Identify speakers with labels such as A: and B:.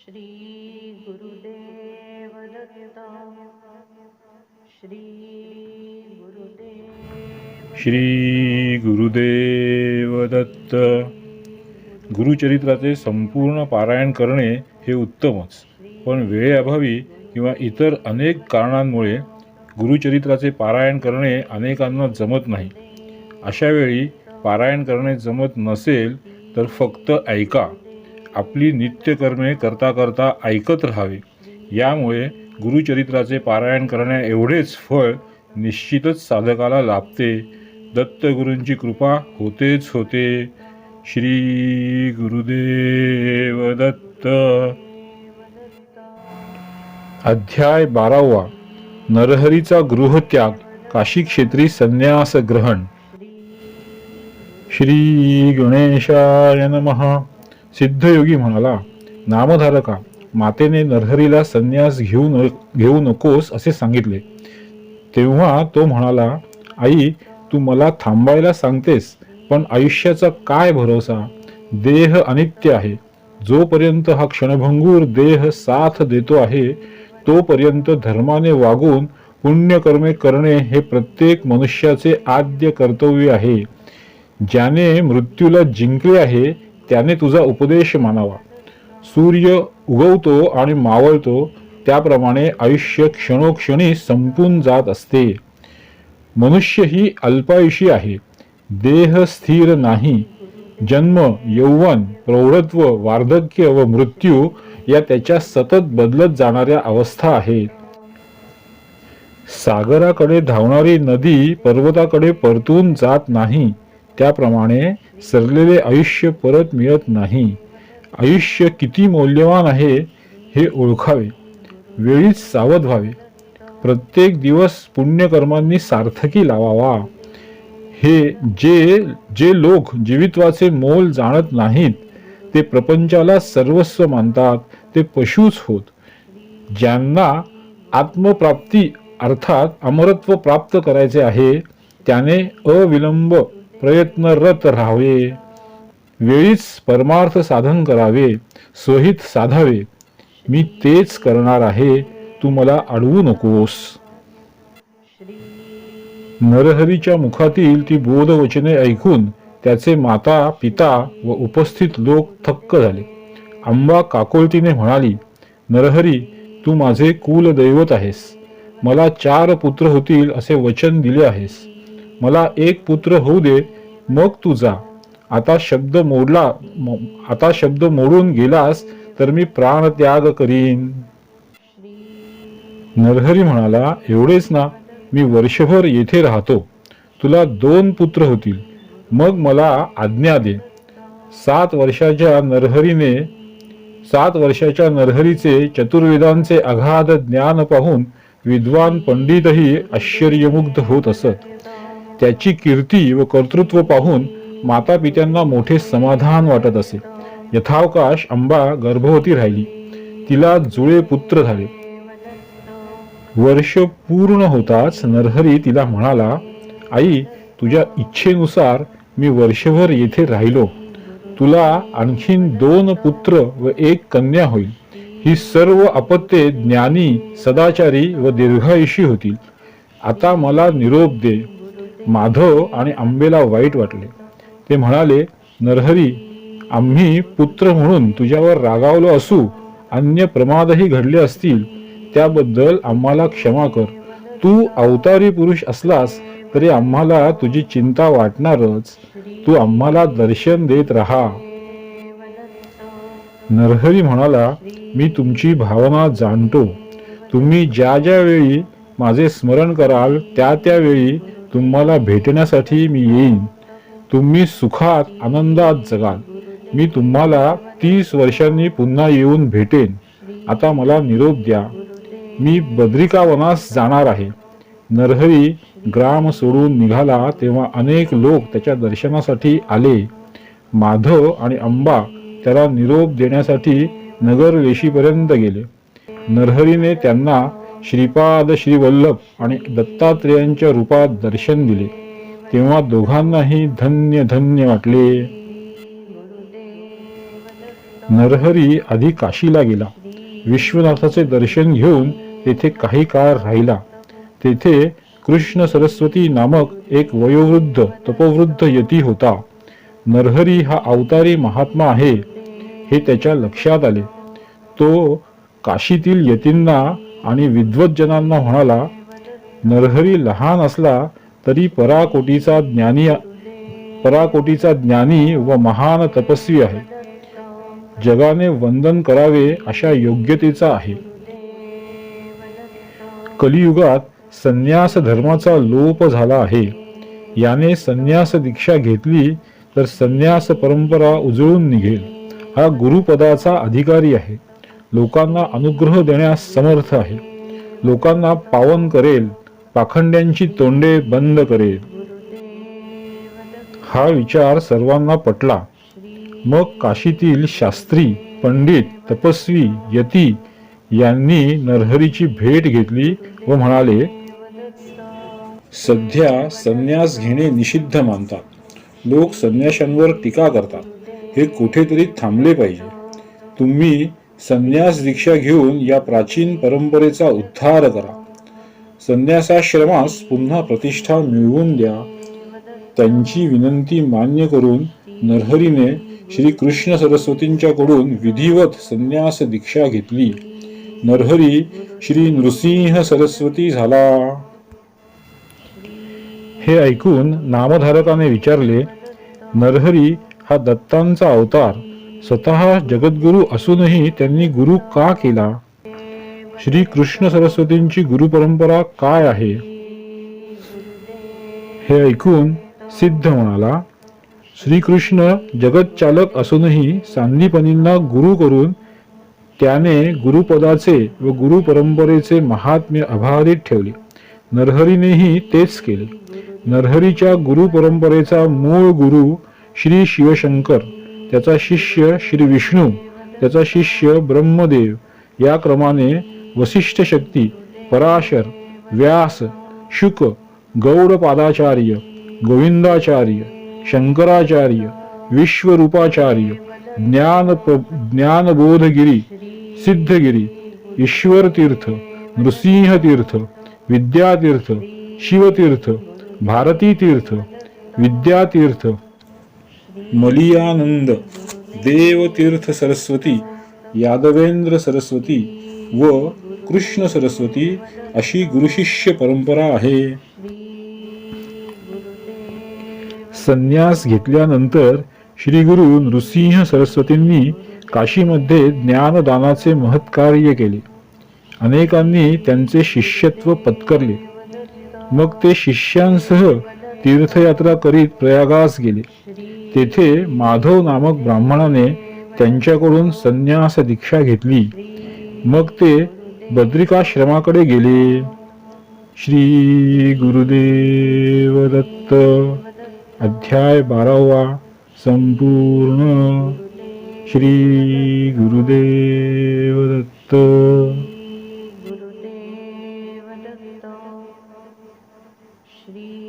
A: श्री गुरुदेव दत्त श्री गुरुदेव
B: श्री गुरुदेव दत्त. गुरुचरित्राचे संपूर्ण पारायण करणे हे उत्तमच, पण वेळेअभावी किंवा इतर अनेक कारणांमुळे गुरुचरित्राचे पारायण करणे अनेकांना जमत नाही. अशा वेळी पारायण करणे जमत नसेल तर फक्त ऐका. आपली नित्यकर्मे करता करता ऐकत राहावे. यामुळे गुरुचरित्राचे पारायण करण्या एवढेच फळ निश्चितच साधकाला लाभते. दत्तगुरूंची कृपा होतेच होते. श्री गुरुदेव दत्त. अध्याय 12. नरहरीचा गृहत्याग, काशी क्षेत्री संन्यास ग्रहण. श्री गणेशाय नमः. सिद्धयोगी म्हणाला, नामधारका, मातेने नरहरीला संन्यास घेऊ नकोस असे सांगितले. तेव्हा तो म्हणाला, आई, तू मला थांबायला सांगतेस, पण आयुष्याचा काय भरोसा? देह अनित्य आहे. जोपर्यंत हा क्षणभंगूर देह साथ देतो आहे तोपर्यंत धर्माने वागून पुण्यकर्मे करणे हे प्रत्येक मनुष्याचे आद्य कर्तव्य आहे. ज्याने मृत्यूला जिंकले आहे त्याने तुझा उपदेश मानावा. सूर्य उगवतो आणि मावळतो त्याप्रमाणे आयुष्य क्षणोक्षणी संपून जात असते. मनुष्य ही अल्पायुषी आहे. देह स्थिर नाही. जन्म, यौवन, प्रौढत्व, वार्धक्य व मृत्यू या त्याच्या सतत बदलत जाणाऱ्या अवस्था आहेत. सागराकडे धावणारी नदी पर्वताकडे परतून जात नाही, त्याप्रमाणे सरलेले आयुष्य परत मिळत नाही. आयुष्य किती मौल्यवान आहे हे ओळखावे. वेळीच सावध व्हावे. प्रत्येक दिवस पुण्यकर्मांनी सार्थकी लावावा. हे जे लोक जीवित्वाचे मोल जाणत नाहीत ते प्रपंचाला सर्वस्व मानतात ते पशुच होत. ज्यांना आत्मप्राप्ती अर्थात अमरत्व प्राप्त करायचे आहे त्याने अविलंब प्रयत्नरत राहावे. वेळीच परमार्थ साधन करावे. स्वहित साधावे. मी तेच करणार आहे, तू मला अडवू नकोस. नरहरीच्या मुखातील ती बोधवचने ऐकून त्याचे माता, पिता व उपस्थित लोक थक्क झाले. अंबा काकोळतीने म्हणाली, नरहरी, तू माझे कुलदैवत आहेस. मला 4 पुत्र होतील असे वचन दिले आहेस. मला 1 पुत्र होऊ दे, मग तू जा. आता शब्द मोडून गेलास तर मी प्राणत्याग करीन. नरहरी म्हणाला, एवढेच ना, मी वर्षभर येथे राहतो. तुला 2 पुत्र होतील, मग मला आज्ञा दे. 7 वर्षाच्या नरहरीचे चतुर्वेदांचे अगाध ज्ञान पाहून विद्वान पंडितही आश्चर्यमुग्ध होत असत. त्याची कीर्ती व कर्तृत्व पाहून माता पित्यांना मोठे समाधान वाटत असे. यथावकाश अंबा गर्भवती राहिली. तिला जुळे पुत्र झाले. वर्ष पूर्ण होताच नरहरी तिला म्हणाला, आई, तुझ्या इच्छेनुसार मी वर्षभर येथे राहिलो. तुला आणखीन 2 पुत्र व 1 कन्या होईल. ही सर्व अपत्ये ज्ञानी, सदाचारी व दीर्घायुषी होतील. आता मला निरोप दे. माधव आणि अंबेला वाईट वाटले. ते म्हणाले, नरहरी, आम्ही पुत्र म्हणून तुझ्यावर रागावलो असू, अन्य प्रमादही घडले असतील, त्याबद्दल आम्हाला क्षमा कर. तू अवतारी पुरुष असलास तरी आम्हाला तुझी चिंता वाटणारच. तू आम्हाला दर्शन देत राहा. नरहरी म्हणाला, मी तुमची भावना जाणतो. तुम्ही ज्या वेळी माझे स्मरण कराल त्या वेळी तुम्हाला भेटण्यासाठी मी येईन. तुम्ही सुखात आनंदात जगाल. मी तुम्हाला 30 वर्षांनी पुन्हा येऊन भेटेन. आता मला निरोप द्या. मी बद्रिकावनास जाणार आहे. नरहरी ग्राम सोडून निघाला तेव्हा अनेक लोक त्याच्या दर्शनासाठी आले. माधव आणि अंबा त्याला निरोप देण्यासाठी नगर वेशीपर्यंत गेले. नरहरीने त्यांना श्रीपाद, श्रीवल्लभ आणि दत्तात्रेयांच्या रूपात दर्शन दिले. तेव्हा दोघांनाही धन्य धन्य वाटले. नरहरी आधी काशीला गेला. विश्वनाथाचे दर्शन घेऊन तेथे काही काळ राहिला. तेथे कृष्ण सरस्वती नामक एक वयोवृद्ध तपोवृद्ध यती होता. नरहरी हा अवतारी महात्मा आहे हे त्याच्या लक्षात आले. तो काशीतील यतींना आणि विद्वज्जनांना म्हणाला, नरहरी लहान असला तरी पराकोटीचा ज्ञानी व महान तपस्वी आहे. जगाने वंदन करावे अशा योग्यतेचा आहे. कलियुगात संन्यास धर्माचा लोप झाला आहे. याने संन्यास दीक्षा घेतली तर संन्यास परंपरा उजळून निघेल. हा गुरुपदाचा अधिकारी आहे. लोकांना अनुग्रह देण्यास समर्थ आहे. लोकांना पावन करेल, पाखंड्यांची तोंडे बंद करेल. हा विचार सर्वांना पटला. मग काशीतील शास्त्री, पंडित, तपस्वी, यती यांनी नरहरीची भेट घेतली व म्हणाले, सध्या संन्यास घेणे निषिद्ध मानतात. लोक संन्याशांवर टीका करतात. हे कुठेतरी थांबले पाहिजे. तुम्ही संन्यास दीक्षा घेऊन या प्राचीन परंपरेचा उद्धार करा. संन्यासाश्रमास पुन्हा प्रतिष्ठा मिळवून द्या. त्यांची विनंती मान्य करून नरहरीने श्री कृष्ण सरस्वतींच्याकडून विधिवत संन्यास दीक्षा घेतली. नरहरी श्री नृसिंह सरस्वती झाला. हे ऐकून नामधारकाने विचारले, नरहरी हा दत्तांचा अवतार, स्वतः जगद्गुरु असूनही त्यांनी गुरु का केला? श्री कृष्ण सरस्वतींची गुरुपरंपरा काय आहे? हे ऐकून सिद्ध म्हणाला, श्रीकृष्ण जगतचालक असूनही सांदीपनींना गुरु करून त्याने गुरुपदाचे व गुरुपरंपरेचे महात्म्य अबाधित ठेवले. नरहरीनेही तेच केले. नरहरीच्या गुरुपरंपरेचा मूळ गुरु श्री शिवशंकर, त्याचा शिष्य श्री विष्णू, त्याचा शिष्य ब्रह्मदेव, या क्रमाने वसिष्ठ शक्ती, पराशर, व्यास, शुक, गौडपादाचार्य, गोविंदाचार्य, शंकराचार्य, विश्वरूपाचार्य, ज्ञानबोधगिरी, सिद्धगिरी, ईश्वरतीर्थ, नृसिंहतीर्थ, विद्यातीर्थ, शिवतीर्थ, भारतीतीर्थ, विद्यातीर्थ, मलियानंद, देवतीर्थ सरस्वती, यादवेंद्र सरस्वती व कृष्ण सरस्वती अशी गुरुशिष्य परंपरा आहे. संन्यास घेतल्यानंतर श्री गुरु नृसिंह सरस्वतींनी काशीमध्ये ज्ञानदानाचे महत्कार्य केले. अनेकांनी त्यांचे शिष्यत्व पत्करले. मग ते शिष्यांसह तीर्थयात्रा करीत प्रयागास गेले. तेथे माधव नामक ब्राह्मणाने त्यांच्याकडून संन्यास दीक्षा घेतली. मग ते बद्रिकाश्रमाकडे गेले. श्री गुरुदेव दत्त. अध्याय 12वा संपूर्ण. श्री गुरुदेव दत्त.
A: गुरुदेव दत्त. श्री